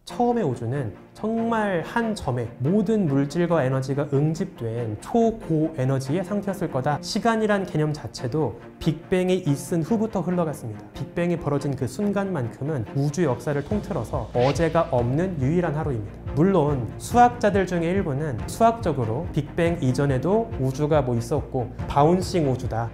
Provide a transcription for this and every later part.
처음의 우주는 정말 한 점에 모든 물질과 에너지가 응집된 초고에너지의 상태였을 거다. 시간이란 개념 자체도 빅뱅이 있은 후부터 흘러갔습니다. 빅뱅이 벌어진 그 순간만큼은 우주 역사를 통틀어서 어제가 없는 유일한 하루입니다. 물론 수학자들 중에 일부는 수학적으로 빅뱅 이전에도 우주가 있었고 바운싱 우주다.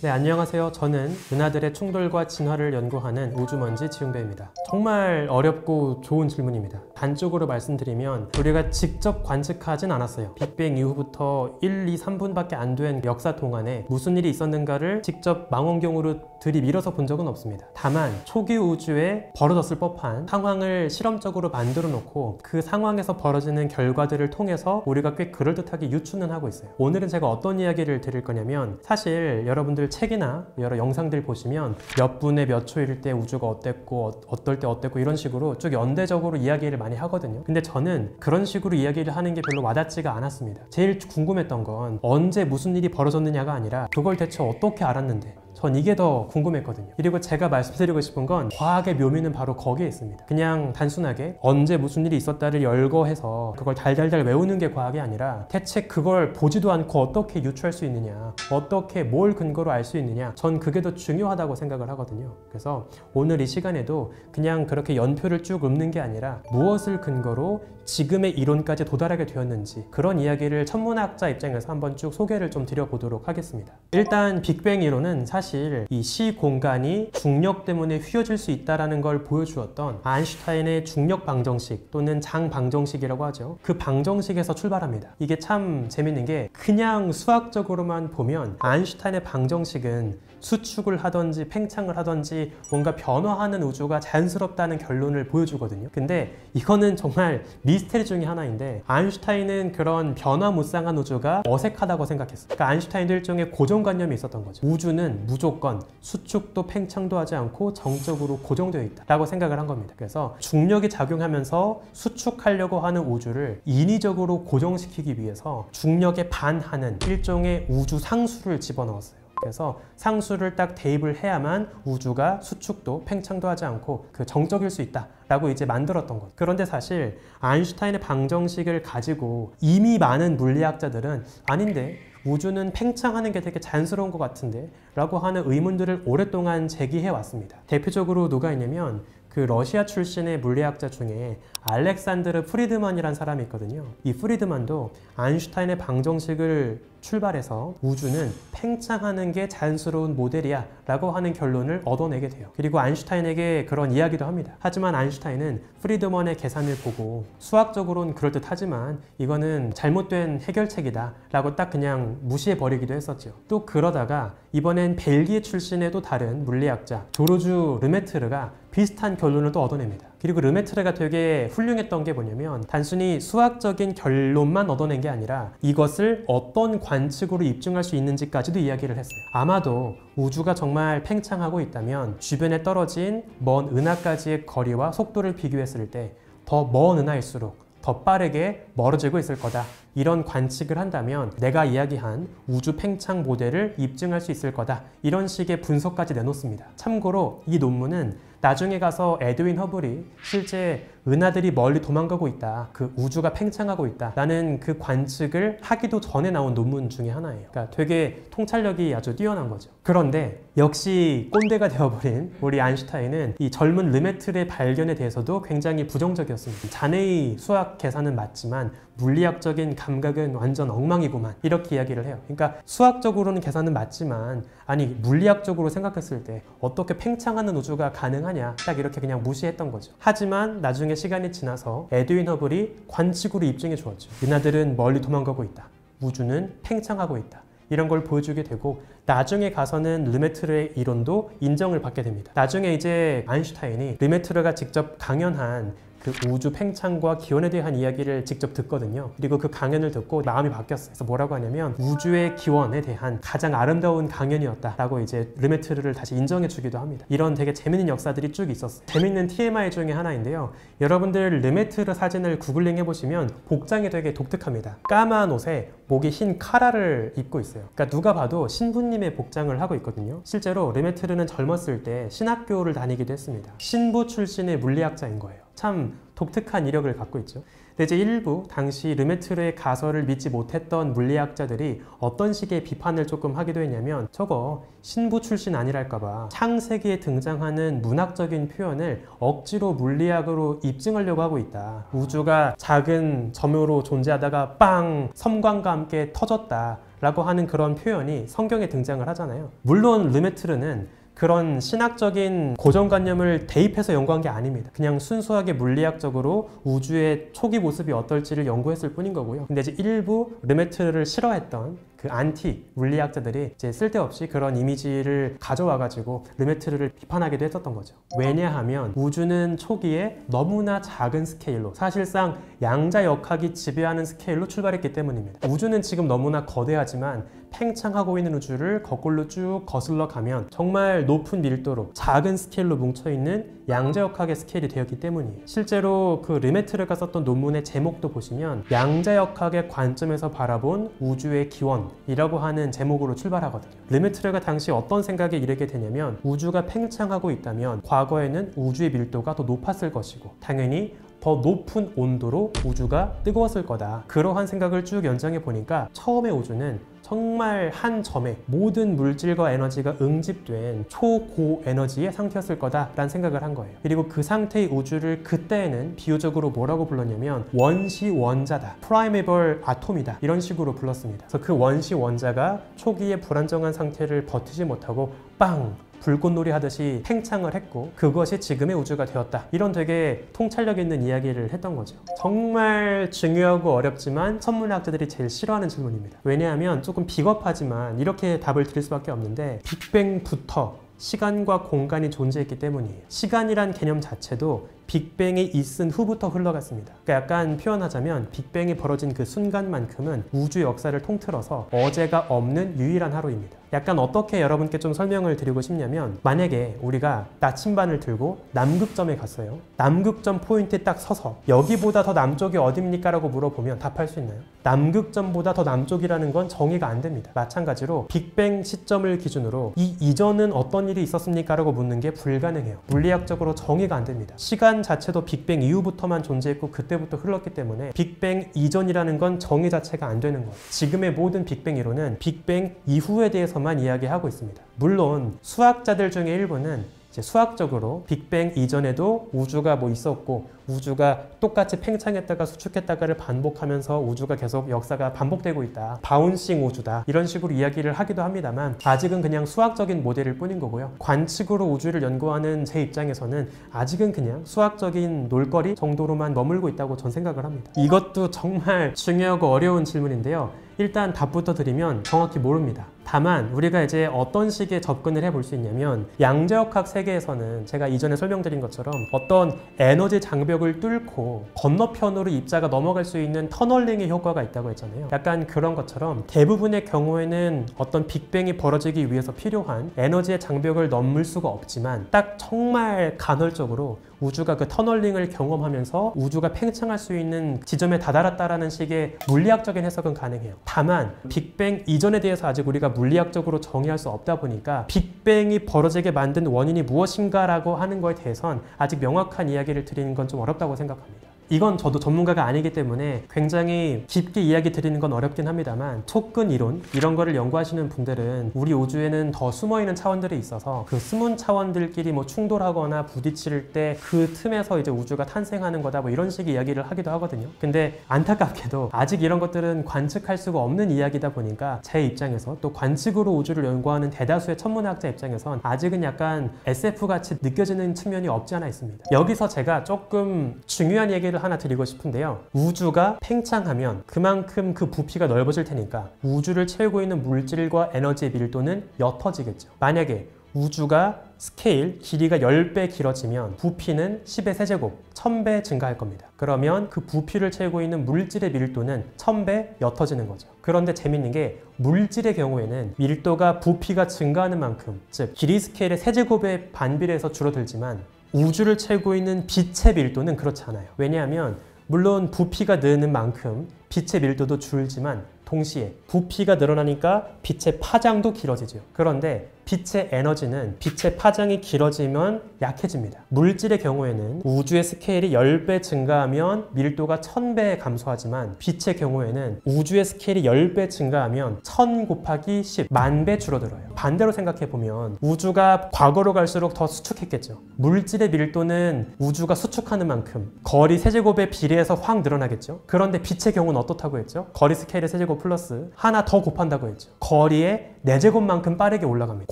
네, 안녕하세요. 저는 은하들의 충돌과 진화를 연구하는 우주먼지 지웅배입니다. 정말 어렵고 좋은 질문입니다. 단적으로 말씀드리면 우리가 직접 관측하진 않았어요. 빅뱅 이후부터 1, 2, 3분밖에 안 된 역사 동안에 무슨 일이 있었는가를 직접 망원경으로 들이밀어서 본 적은 없습니다. 다만 초기 우주에 벌어졌을 법한 상황을 실험적으로 만들어 놓고 그 상황에서 벌어지는 결과들을 통해서 우리가 꽤 그럴듯하게 유추는 하고 있어요. 오늘은 제가 어떤 이야기를 드릴 거냐면, 사실 여러분들 책이나 여러 영상들 보시면 몇 분에 몇 초일 때 우주가 어땠고 어떨 때 어땠고 이런 식으로 쭉 연대적으로 이야기를 많이 하거든요. 근데 저는 그런 식으로 이야기를 하는 게 별로 와닿지가 않았습니다. 제일 궁금했던 건 언제 무슨 일이 벌어졌느냐가 아니라 그걸 대체 어떻게 알았는데, 전 이게 더 궁금했거든요. 그리고 제가 말씀드리고 싶은 건 과학의 묘미는 바로 거기에 있습니다. 그냥 단순하게 언제 무슨 일이 있었다를 열거해서 그걸 달달달 외우는 게 과학이 아니라 대체 그걸 보지도 않고 어떻게 유추할 수 있느냐, 어떻게 뭘 근거로 알 수 있느냐, 전 그게 더 중요하다고 생각을 하거든요. 그래서 오늘 이 시간에도 그냥 그렇게 연표를 쭉 읊는 게 아니라 무엇을 근거로 지금의 이론까지 도달하게 되었는지, 그런 이야기를 천문학자 입장에서 한번 쭉 소개를 좀 드려보도록 하겠습니다. 일단 빅뱅 이론은 사실 이 시공간이 중력 때문에 휘어질 수 있다는 걸 보여주었던 아인슈타인의 중력 방정식 또는 장 방정식이라고 하죠. 그 방정식에서 출발합니다. 이게 참 재밌는 게, 그냥 수학적으로만 보면 아인슈타인의 방정식은 수축을 하든지 팽창을 하든지 뭔가 변화하는 우주가 자연스럽다는 결론을 보여주거든요. 근데 이거는 정말 미스테리 중에 하나인데, 아인슈타인은 그런 변화무쌍한 우주가 어색하다고 생각했어요. 그러니까 아인슈타인도 일종의 고정관념이 있었던 거죠. 우주는 무조건 수축도 팽창도 하지 않고 정적으로 고정되어 있다라고 생각을 한 겁니다. 그래서 중력이 작용하면서 수축하려고 하는 우주를 인위적으로 고정시키기 위해서 중력에 반하는 일종의 우주 상수를 집어넣었어요. 그래서 상수를 딱 대입을 해야만 우주가 수축도 팽창도 하지 않고 그 정적일 수 있다 라고 이제 만들었던 거죠. 그런데 사실 아인슈타인의 방정식을 가지고 이미 많은 물리학자들은 아닌데, 우주는 팽창하는 게 되게 자연스러운 것 같은데 라고 하는 의문들을 오랫동안 제기해 왔습니다. 대표적으로 누가 있냐면 그 러시아 출신의 물리학자 중에 알렉산드르 프리드만이라는 사람이 있거든요. 이 프리드만도 아인슈타인의 방정식을 출발해서 우주는 팽창하는 게 자연스러운 모델이야 라고 하는 결론을 얻어내게 돼요. 그리고 아인슈타인에게 그런 이야기도 합니다. 하지만 아인슈타인은 프리드만의 계산을 보고 수학적으로는 그럴듯하지만 이거는 잘못된 해결책이다 라고 딱 그냥 무시해버리기도 했었죠. 또 그러다가 이번엔 벨기에 출신의 또 다른 물리학자 조르주 르메트르가 비슷한 결론을 또 얻어냅니다. 그리고 르메트르가 되게 훌륭했던 게 뭐냐면, 단순히 수학적인 결론만 얻어낸 게 아니라 이것을 어떤 관측으로 입증할 수 있는지까지도 이야기를 했어요. 아마도 우주가 정말 팽창하고 있다면 주변에 떨어진 먼 은하까지의 거리와 속도를 비교했을 때 더 먼 은하일수록 더 빠르게 멀어지고 있을 거다. 이런 관측을 한다면 내가 이야기한 우주 팽창 모델을 입증할 수 있을 거다. 이런 식의 분석까지 내놓습니다. 참고로 이 논문은 나중에 가서 에드윈 허블이 실제 은하들이 멀리 도망가고 있다, 그 우주가 팽창하고 있다 라는 그 관측을 하기도 전에 나온 논문 중에 하나예요. 그러니까 되게 통찰력이 아주 뛰어난 거죠. 그런데 역시 꼰대가 되어버린 우리 아인슈타인은 이 젊은 르메트르의 발견에 대해서도 굉장히 부정적이었습니다. 자네의 수학 계산은 맞지만 물리학적인 감각은 완전 엉망이구만, 이렇게 이야기를 해요. 그러니까 수학적으로는 계산은 맞지만 아니 물리학적으로 생각했을 때 어떻게 팽창하는 우주가 가능하냐, 딱 이렇게 그냥 무시했던 거죠. 하지만 나중에 시간이 지나서 에드윈 허블이 관측으로 입증해 주었죠. 은하들은 멀리 도망가고 있다, 우주는 팽창하고 있다, 이런 걸 보여주게 되고, 나중에 가서는 르메트르의 이론도 인정을 받게 됩니다. 나중에 이제 아인슈타인이 르메트르가 직접 강연한 그 우주 팽창과 기원에 대한 이야기를 직접 듣거든요. 그리고 그 강연을 듣고 마음이 바뀌었어요. 그래서 뭐라고 하냐면 우주의 기원에 대한 가장 아름다운 강연이었다라고 이제 르메트르를 다시 인정해 주기도 합니다. 이런 되게 재밌는 역사들이 쭉 있었어요. 재밌는 TMI 중에 하나인데요. 여러분들 르메트르 사진을 구글링 해보시면 복장이 되게 독특합니다. 까만 옷에 목에 흰 카라를 입고 있어요. 그러니까 누가 봐도 신부님의 복장을 하고 있거든요. 실제로 르메트르는 젊었을 때 신학교를 다니기도 했습니다. 신부 출신의 물리학자인 거예요. 참 독특한 이력을 갖고 있죠. 근데 이제 일부 당시 르메트르의 가설을 믿지 못했던 물리학자들이 어떤 식의 비판을 조금 하기도 했냐면, 저거 신부 출신 아니랄까봐 창세기에 등장하는 문학적인 표현을 억지로 물리학으로 입증하려고 하고 있다. 우주가 작은 점으로 존재하다가 빵! 섬광과 함께 터졌다 라고 하는 그런 표현이 성경에 등장을 하잖아요. 물론 르메트르는 그런 신학적인 고정관념을 대입해서 연구한 게 아닙니다. 그냥 순수하게 물리학적으로 우주의 초기 모습이 어떨지를 연구했을 뿐인 거고요. 근데 이제 일부 르메트르를 싫어했던 그 안티 물리학자들이 이제 쓸데없이 그런 이미지를 가져와가지고 르메트르를 비판하기도 했었던 거죠. 왜냐하면 우주는 초기에 너무나 작은 스케일로, 사실상 양자역학이 지배하는 스케일로 출발했기 때문입니다. 우주는 지금 너무나 거대하지만 팽창하고 있는 우주를 거꾸로 쭉 거슬러 가면 정말 높은 밀도로 작은 스케일로 뭉쳐있는 양자역학의 스케일이 되었기 때문이에요. 실제로 그 르메트르가 썼던 논문의 제목도 보시면 양자역학의 관점에서 바라본 우주의 기원이라고 하는 제목으로 출발하거든요. 르메트르가 당시 어떤 생각에 이르게 되냐면, 우주가 팽창하고 있다면 과거에는 우주의 밀도가 더 높았을 것이고 당연히 더 높은 온도로 우주가 뜨거웠을 거다. 그러한 생각을 쭉 연장해 보니까 처음에 우주는 정말 한 점에 모든 물질과 에너지가 응집된 초고에너지의 상태였을 거다라는 생각을 한 거예요. 그리고 그 상태의 우주를 그때에는 비유적으로 뭐라고 불렀냐면 원시 원자다, 프라이메벌 아톰이다, 이런 식으로 불렀습니다. 그래서 그 원시 원자가 초기에 불안정한 상태를 버티지 못하고 빵! 불꽃놀이 하듯이 팽창을 했고 그것이 지금의 우주가 되었다. 이런 되게 통찰력 있는 이야기를 했던 거죠. 정말 중요하고 어렵지만 천문학자들이 제일 싫어하는 질문입니다. 왜냐하면 조금 비겁하지만 이렇게 답을 드릴 수밖에 없는데, 빅뱅부터 시간과 공간이 존재했기 때문이에요. 시간이란 개념 자체도 빅뱅이 있은 후부터 흘러갔습니다. 그러니까 약간 표현하자면 빅뱅이 벌어진 그 순간만큼은 우주 역사를 통틀어서 어제가 없는 유일한 하루입니다. 약간 어떻게 여러분께 좀 설명을 드리고 싶냐면, 만약에 우리가 나침반을 들고 남극점에 갔어요. 남극점 포인트에 딱 서서 여기보다 더 남쪽이 어딥니까? 라고 물어보면 답할 수 있나요? 남극점보다 더 남쪽이라는 건 정의가 안 됩니다. 마찬가지로 빅뱅 시점을 기준으로 이 이전은 어떤 일이 있었습니까? 라고 묻는 게 불가능해요. 물리학적으로 정의가 안 됩니다. 시간 자체도 빅뱅 이후부터만 존재했고 그때부터 흘렀기 때문에 빅뱅 이전이라는 건 정의 자체가 안 되는 거예요. 지금의 모든 빅뱅 이론은 빅뱅 이후에 대해서만 이야기하고 있습니다. 물론 수학자들 중에 일부는 수학적으로 빅뱅 이전에도 우주가 뭐 있었고 우주가 똑같이 팽창했다가 수축했다가를 반복하면서 우주가 계속 역사가 반복되고 있다, 바운싱 우주다, 이런 식으로 이야기를 하기도 합니다만 아직은 그냥 수학적인 모델일 뿐인 거고요. 관측으로 우주를 연구하는 제 입장에서는 아직은 그냥 수학적인 놀거리 정도로만 머물고 있다고 전 생각을 합니다. 이것도 정말 중요하고 어려운 질문인데요. 일단 답부터 드리면 정확히 모릅니다. 다만 우리가 이제 어떤 식의 접근을 해볼 수 있냐면, 양자역학 세계에서는 제가 이전에 설명드린 것처럼 어떤 에너지 장벽을 뚫고 건너편으로 입자가 넘어갈 수 있는 터널링의 효과가 있다고 했잖아요. 약간 그런 것처럼 대부분의 경우에는 어떤 빅뱅이 벌어지기 위해서 필요한 에너지의 장벽을 넘을 수가 없지만 딱 정말 간헐적으로 우주가 그 터널링을 경험하면서 우주가 팽창할 수 있는 지점에 다다랐다라는 식의 물리학적인 해석은 가능해요. 다만 빅뱅 이전에 대해서 아직 우리가 물리학적으로 정의할 수 없다 보니까 빅뱅이 벌어지게 만든 원인이 무엇인가라고 하는 거에 대해선 아직 명확한 이야기를 드리는 건 좀 어렵다고 생각합니다. 이건 저도 전문가가 아니기 때문에 굉장히 깊게 이야기 드리는 건 어렵긴 합니다만, 촉근 이론 이런 거를 연구하시는 분들은 우리 우주에는 더 숨어있는 차원들이 있어서 그 숨은 차원들끼리 뭐 충돌하거나 부딪힐 때 그 틈에서 이제 우주가 탄생하는 거다, 뭐 이런 식의 이야기를 하기도 하거든요. 근데 안타깝게도 아직 이런 것들은 관측할 수가 없는 이야기다 보니까 제 입장에서, 또 관측으로 우주를 연구하는 대다수의 천문학자 입장에선 아직은 약간 SF같이 느껴지는 측면이 없지 않아 있습니다. 여기서 제가 조금 중요한 얘기를 하나 드리고 싶은데요. 우주가 팽창하면 그만큼 그 부피가 넓어질 테니까 우주를 채우고 있는 물질과 에너지의 밀도는 옅어지겠죠. 만약에 우주가 스케일, 길이가 10배 길어지면 부피는 10의 세제곱, 1000배 증가할 겁니다. 그러면 그 부피를 채우고 있는 물질의 밀도는 1000배 옅어지는 거죠. 그런데 재밌는 게 물질의 경우에는 밀도가 부피가 증가하는 만큼, 즉 길이 스케일의 세제곱에 반비례해서 줄어들지만 우주를 채우고 있는 빛의 밀도는 그렇지 않아요. 왜냐하면 물론 부피가 느는 만큼 빛의 밀도도 줄지만 동시에 부피가 늘어나니까 빛의 파장도 길어지죠. 그런데 빛의 에너지는 빛의 파장이 길어지면 약해집니다. 물질의 경우에는 우주의 스케일이 10배 증가하면 밀도가 1000배 감소하지만 빛의 경우에는 우주의 스케일이 10배 증가하면 1000 곱하기 10, 10,000배 줄어들어요. 반대로 생각해보면 우주가 과거로 갈수록 더 수축했겠죠. 물질의 밀도는 우주가 수축하는 만큼 거리 세제곱에 비례해서 확 늘어나겠죠. 그런데 빛의 경우는 어떻다고 했죠? 거리 스케일의 세제곱 플러스 하나 더 곱한다고 했죠. 거리의 4제곱만큼 빠르게 올라갑니다.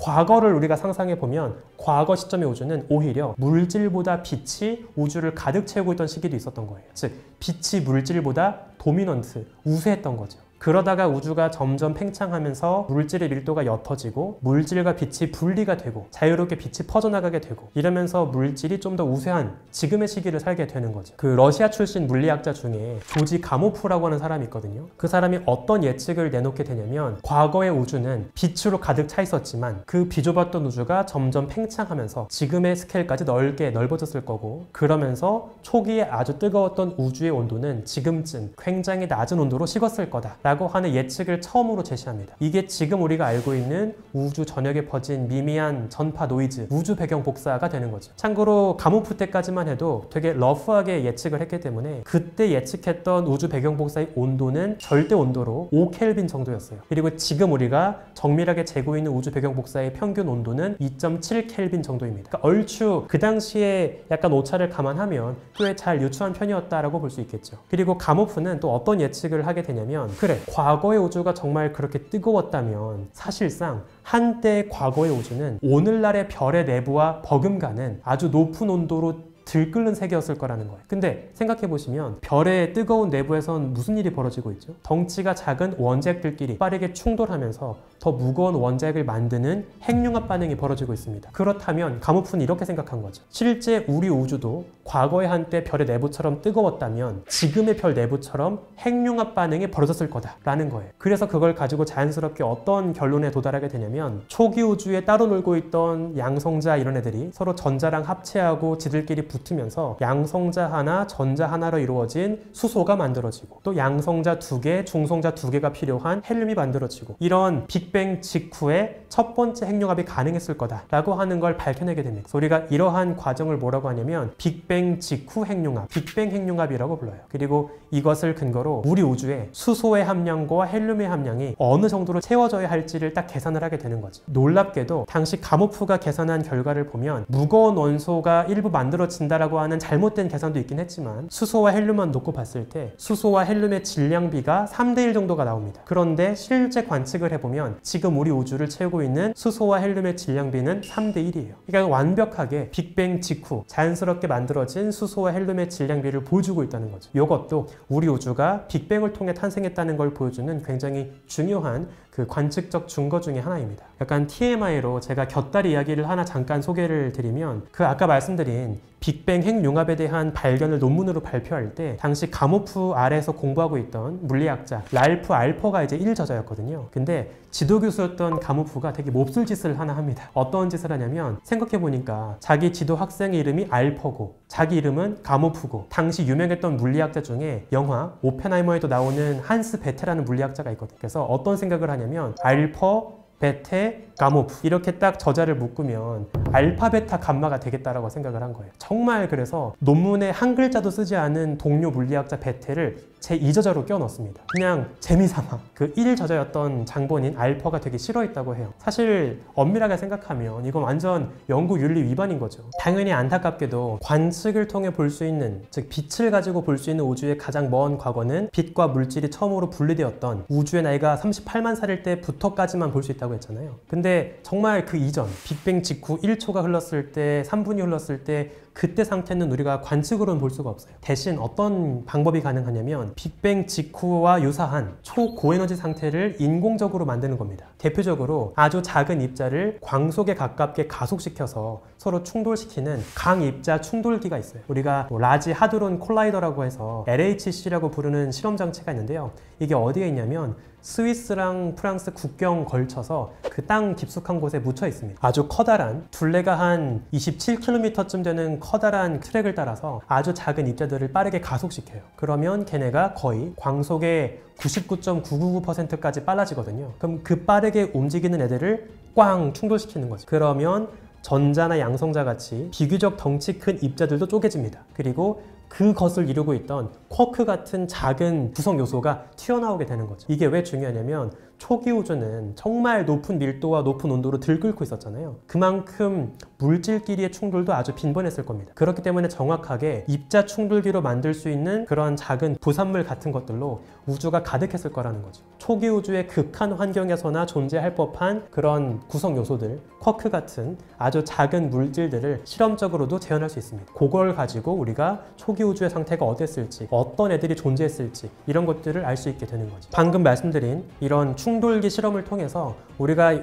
과거를 우리가 상상해보면 과거 시점의 우주는 오히려 물질보다 빛이 우주를 가득 채우고 있던 시기도 있었던 거예요. 즉, 빛이 물질보다 도미넌트, 우세했던 거죠. 그러다가 우주가 점점 팽창하면서 물질의 밀도가 옅어지고 물질과 빛이 분리가 되고 자유롭게 빛이 퍼져나가게 되고 이러면서 물질이 좀 더 우세한 지금의 시기를 살게 되는 거죠. 그 러시아 출신 물리학자 중에 조지 가모프라고 하는 사람이 있거든요. 그 사람이 어떤 예측을 내놓게 되냐면 과거의 우주는 빛으로 가득 차 있었지만 그 비좁았던 우주가 점점 팽창하면서 지금의 스케일까지 넓게 넓어졌을 거고 그러면서 초기에 아주 뜨거웠던 우주의 온도는 지금쯤 굉장히 낮은 온도로 식었을 거다 라고 하는 예측을 처음으로 제시합니다. 이게 지금 우리가 알고 있는 우주 전역에 퍼진 미미한 전파 노이즈, 우주 배경 복사가 되는 거죠. 참고로 가모프 때까지만 해도 되게 러프하게 예측을 했기 때문에 그때 예측했던 우주 배경 복사의 온도는 절대 온도로 5켈빈 정도였어요. 그리고 지금 우리가 정밀하게 재고 있는 우주 배경 복사의 평균 온도는 2.7켈빈 정도입니다. 그러니까 얼추 그 당시에 약간 오차를 감안하면 꽤 잘 유추한 편이었다라고 볼 수 있겠죠. 그리고 가모프는 또 어떤 예측을 하게 되냐면 그래, 과거의 우주가 정말 그렇게 뜨거웠다면 사실상 한때 과거의 우주는 오늘날의 별의 내부와 버금가는 아주 높은 온도로 들끓는 세계였을 거라는 거예요. 근데 생각해보시면 별의 뜨거운 내부에선 무슨 일이 벌어지고 있죠? 덩치가 작은 원자핵들끼리 빠르게 충돌하면서 더 무거운 원자핵을 만드는 핵융합 반응이 벌어지고 있습니다. 그렇다면 가모프는 이렇게 생각한 거죠. 실제 우리 우주도 과거에 한때 별의 내부처럼 뜨거웠다면 지금의 별 내부처럼 핵융합 반응이 벌어졌을 거다라는 거예요. 그래서 그걸 가지고 자연스럽게 어떤 결론에 도달하게 되냐면 초기 우주에 따로 놀고 있던 양성자 이런 애들이 서로 전자랑 합체하고 지들끼리 붙으면서 양성자 하나, 전자 하나로 이루어진 수소가 만들어지고 또 양성자 2개, 중성자 2개가 필요한 헬륨이 만들어지고 이런 빅뱅 직후에 첫 번째 핵융합이 가능했을 거다라고 하는 걸 밝혀내게 됩니다. 그래서 우리가 이러한 과정을 뭐라고 하냐면 빅뱅 직후 핵융합, 빅뱅 핵융합이라고 불러요. 그리고 이것을 근거로 우리 우주에 수소의 함량과 헬륨의 함량이 어느 정도로 채워져야 할지를 딱 계산을 하게 되는 거죠. 놀랍게도 당시 가모프가 계산한 결과를 보면 무거운 원소가 일부 만들어진다라고 하는 잘못된 계산도 있긴 했지만 수소와 헬륨만 놓고 봤을 때 수소와 헬륨의 질량비가 3대1 정도가 나옵니다. 그런데 실제 관측을 해보면 지금 우리 우주를 채우고 있는 수소와 헬륨의 질량비는 3대1이에요. 그러니까 완벽하게 빅뱅 직후 자연스럽게 만들어진 수소와 헬륨의 질량비를 보여주고 있다는 거죠. 이것도 우리 우주가 빅뱅을 통해 탄생했다는 걸 보여주는 굉장히 중요한 그 관측적 증거 중에 하나입니다. 약간 TMI로 제가 곁다리 이야기를 하나 잠깐 소개를 드리면 그 아까 말씀드린 빅뱅 핵융합에 대한 발견을 논문으로 발표할 때 당시 가모프 아래에서 공부하고 있던 물리학자 랄프 알퍼가 이제 1저자였거든요. 근데 지도교수였던 가모프가 되게 몹쓸 짓을 하나 합니다. 어떤 짓을 하냐면 생각해보니까 자기 지도 학생의 이름이 알퍼고 자기 이름은 가모프고 당시 유명했던 물리학자 중에 영화 오펜하이머에도 나오는 한스 베테라는 물리학자가 있거든요. 그래서 어떤 생각을 하냐면 알퍼, 베테, 가모프 이렇게 딱 저자를 묶으면 알파, 베타, 감마가 되겠다라고 생각을 한 거예요. 정말 그래서 논문에 한 글자도 쓰지 않은 동료 물리학자 베테를 제 2저자로 껴넣습니다. 그냥 재미삼아 그 1저자였던 장본인 알퍼가 되게 싫어했다고 해요. 사실 엄밀하게 생각하면 이건 완전 연구 윤리 위반인 거죠. 당연히 안타깝게도 관측을 통해 볼 수 있는, 즉 빛을 가지고 볼 수 있는 우주의 가장 먼 과거는 빛과 물질이 처음으로 분리되었던 우주의 나이가 38만 살일 때부터까지만 볼 수 있다고 했잖아요. 근데 정말 그 이전 빅뱅 직후 1초가 흘렀을 때, 3분이 흘렀을 때 그때 상태는 우리가 관측으로는 볼 수가 없어요. 대신 어떤 방법이 가능하냐면 빅뱅 직후와 유사한 초고에너지 상태를 인공적으로 만드는 겁니다. 대표적으로 아주 작은 입자를 광속에 가깝게 가속시켜서 서로 충돌시키는 강입자 충돌기가 있어요. 우리가 라지 하드론 콜라이더라고 해서 LHC라고 부르는 실험 장치가 있는데요. 이게 어디에 있냐면 스위스랑 프랑스 국경 걸쳐서 그 땅 깊숙한 곳에 묻혀 있습니다. 아주 커다란 둘레가 한 27km쯤 되는 커다란 트랙을 따라서 아주 작은 입자들을 빠르게 가속시켜요. 그러면 걔네가 거의 광속의 99.999%까지 빨라지거든요. 그럼 그 빠르게 움직이는 애들을 꽝 충돌시키는 거죠. 그러면 전자나 양성자 같이 비교적 덩치 큰 입자들도 쪼개집니다. 그리고 그것을 이루고 있던 쿼크 같은 작은 구성 요소가 튀어나오게 되는 거죠. 이게 왜 중요하냐면 초기 우주는 정말 높은 밀도와 높은 온도로 들끓고 있었잖아요. 그만큼 물질끼리의 충돌도 아주 빈번했을 겁니다. 그렇기 때문에 정확하게 입자 충돌기로 만들 수 있는 그런 작은 부산물 같은 것들로 우주가 가득했을 거라는 거죠. 초기 우주의 극한 환경에서나 존재할 법한 그런 구성 요소들, 쿼크 같은 아주 작은 물질들을 실험적으로도 재현할 수 있습니다. 그걸 가지고 우리가 초기 우주의 상태가 어땠을지, 어떤 애들이 존재했을지 이런 것들을 알 수 있게 되는 거죠. 방금 말씀드린 이런 충돌기 실험을 통해서 우리가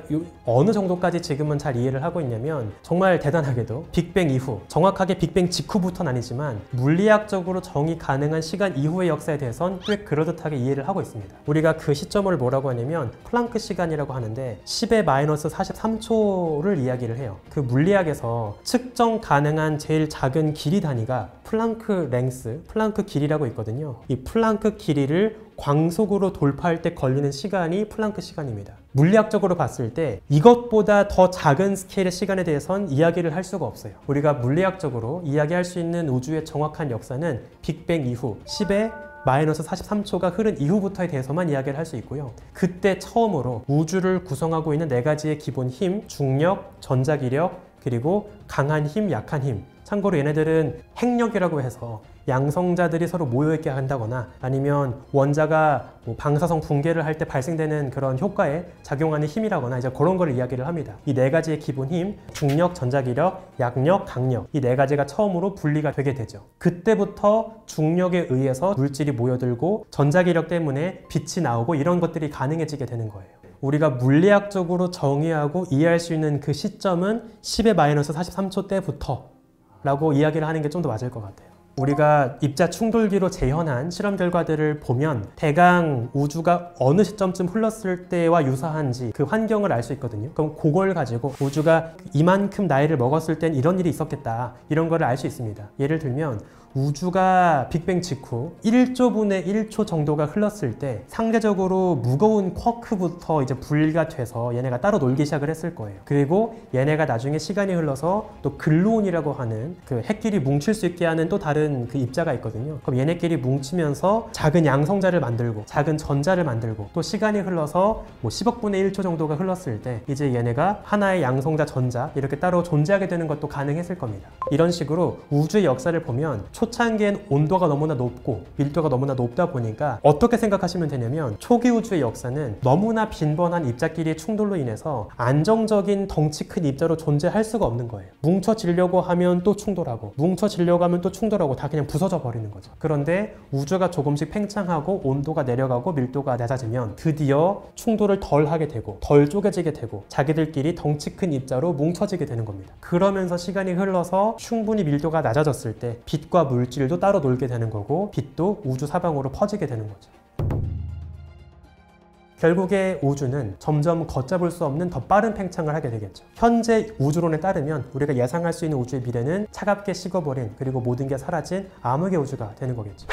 어느 정도까지 지금은 잘 이해를 하고 있냐면 정말 대단하게도 빅뱅 이후, 정확하게 빅뱅 직후부터는 아니지만 물리학적으로 정의 가능한 시간 이후의 역사에 대해선 꽤 그럴듯하게 이해를 하고 있습니다. 우리가 그 시점을 뭐라고 하냐면 플랑크 시간이라고 하는데 10의 마이너스 43초를 이야기를 해요. 그 물리학에서 측정 가능한 제일 작은 길이 단위가 플랑크 랭스, 플랑크 길이라고 있거든요. 이 플랑크 길이를 광속으로 돌파할 때 걸리는 시간이 플랑크 시간입니다. 물리학적으로 봤을 때 이것보다 더 작은 스케일의 시간에 대해선 이야기를 할 수가 없어요. 우리가 물리학적으로 이야기할 수 있는 우주의 정확한 역사는 빅뱅 이후 10의 마이너스 43초가 흐른 이후부터에 대해서만 이야기를 할 수 있고요. 그때 처음으로 우주를 구성하고 있는 4가지의 기본 힘, 중력, 전자기력, 그리고 강한 힘, 약한 힘. 참고로 얘네들은 핵력이라고 해서 양성자들이 서로 모여있게 한다거나 아니면 원자가 방사성 붕괴를 할 때 발생되는 그런 효과에 작용하는 힘이라거나 이제 그런 걸 이야기를 합니다. 이 4가지의 기본 힘, 중력, 전자기력, 약력, 강력 이 4가지가 처음으로 분리가 되게 되죠. 그때부터 중력에 의해서 물질이 모여들고 전자기력 때문에 빛이 나오고 이런 것들이 가능해지게 되는 거예요. 우리가 물리학적으로 정의하고 이해할 수 있는 그 시점은 10의 마이너스 43초 때부터 라고 이야기를 하는 게 좀 더 맞을 것 같아요. 우리가 입자 충돌기로 재현한 실험 결과들을 보면 대강 우주가 어느 시점쯤 흘렀을 때와 유사한지 그 환경을 알 수 있거든요. 그럼 그걸 가지고 우주가 이만큼 나이를 먹었을 땐 이런 일이 있었겠다 이런 거를 알 수 있습니다. 예를 들면 우주가 빅뱅 직후 1조분의 1초 정도가 흘렀을 때 상대적으로 무거운 쿼크부터 이제 분리가 돼서 얘네가 따로 놀기 시작을 했을 거예요. 그리고 얘네가 나중에 시간이 흘러서 또 글루온이라고 하는 그 핵끼리 뭉칠 수 있게 하는 또 다른 그 입자가 있거든요. 그럼 얘네끼리 뭉치면서 작은 양성자를 만들고 작은 전자를 만들고 또 시간이 흘러서 뭐 10억분의 1초 정도가 흘렀을 때 이제 얘네가 하나의 양성자 전자 이렇게 따로 존재하게 되는 것도 가능했을 겁니다. 이런 식으로 우주의 역사를 보면 초창기엔 온도가 너무나 높고 밀도가 너무나 높다 보니까 어떻게 생각하시면 되냐면 초기 우주의 역사는 너무나 빈번한 입자끼리의 충돌로 인해서 안정적인 덩치 큰 입자로 존재할 수가 없는 거예요. 뭉쳐지려고 하면 또 충돌하고 뭉쳐지려고 하면 또 충돌하고 다 그냥 부서져 버리는 거죠. 그런데 우주가 조금씩 팽창하고 온도가 내려가고 밀도가 낮아지면 드디어 충돌을 덜 하게 되고 덜 쪼개지게 되고 자기들끼리 덩치 큰 입자로 뭉쳐지게 되는 겁니다. 그러면서 시간이 흘러서 충분히 밀도가 낮아졌을 때 빛과 물질도 따로 놀게 되는 거고 빛도 우주 사방으로 퍼지게 되는 거죠. 결국에 우주는 점점 걷잡을 수 없는 더 빠른 팽창을 하게 되겠죠. 현재 우주론에 따르면 우리가 예상할 수 있는 우주의 미래는 차갑게 식어버린 그리고 모든 게 사라진 암흑의 우주가 되는 거겠죠.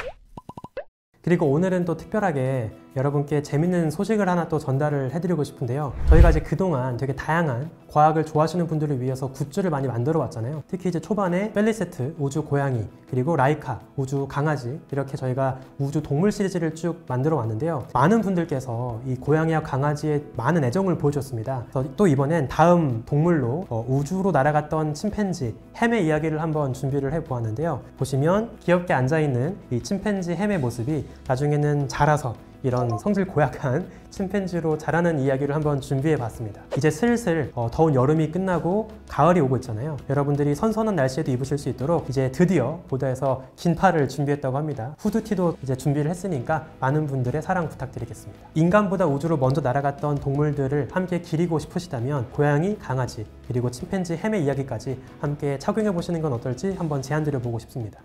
그리고 오늘은 또 특별하게 여러분께 재밌는 소식을 하나 또 전달을 해드리고 싶은데요. 저희가 이제 그동안 되게 다양한 과학을 좋아하시는 분들을 위해서 굿즈를 많이 만들어 왔잖아요. 특히 이제 초반에 벨리세트, 우주 고양이, 그리고 라이카, 우주 강아지 이렇게 저희가 우주 동물 시리즈를 쭉 만들어 왔는데요. 많은 분들께서 이 고양이와 강아지에 많은 애정을 보여줬습니다. 그래서 또 이번엔 다음 동물로 우주로 날아갔던 침팬지 햄의 이야기를 한번 준비를 해보았는데요. 보시면 귀엽게 앉아있는 이 침팬지 햄의 모습이 나중에는 자라서 이런 성질 고약한 침팬지로 자라는 이야기를 한번 준비해 봤습니다. 이제 슬슬 더운 여름이 끝나고 가을이 오고 있잖아요. 여러분들이 선선한 날씨에도 입으실 수 있도록 이제 드디어 보다에서 긴팔을 준비했다고 합니다. 후드티도 이제 준비를 했으니까 많은 분들의 사랑 부탁드리겠습니다. 인간보다 우주로 먼저 날아갔던 동물들을 함께 기리고 싶으시다면 고양이, 강아지, 그리고 침팬지 햄의 이야기까지 함께 착용해 보시는 건 어떨지 한번 제안 드려 보고 싶습니다.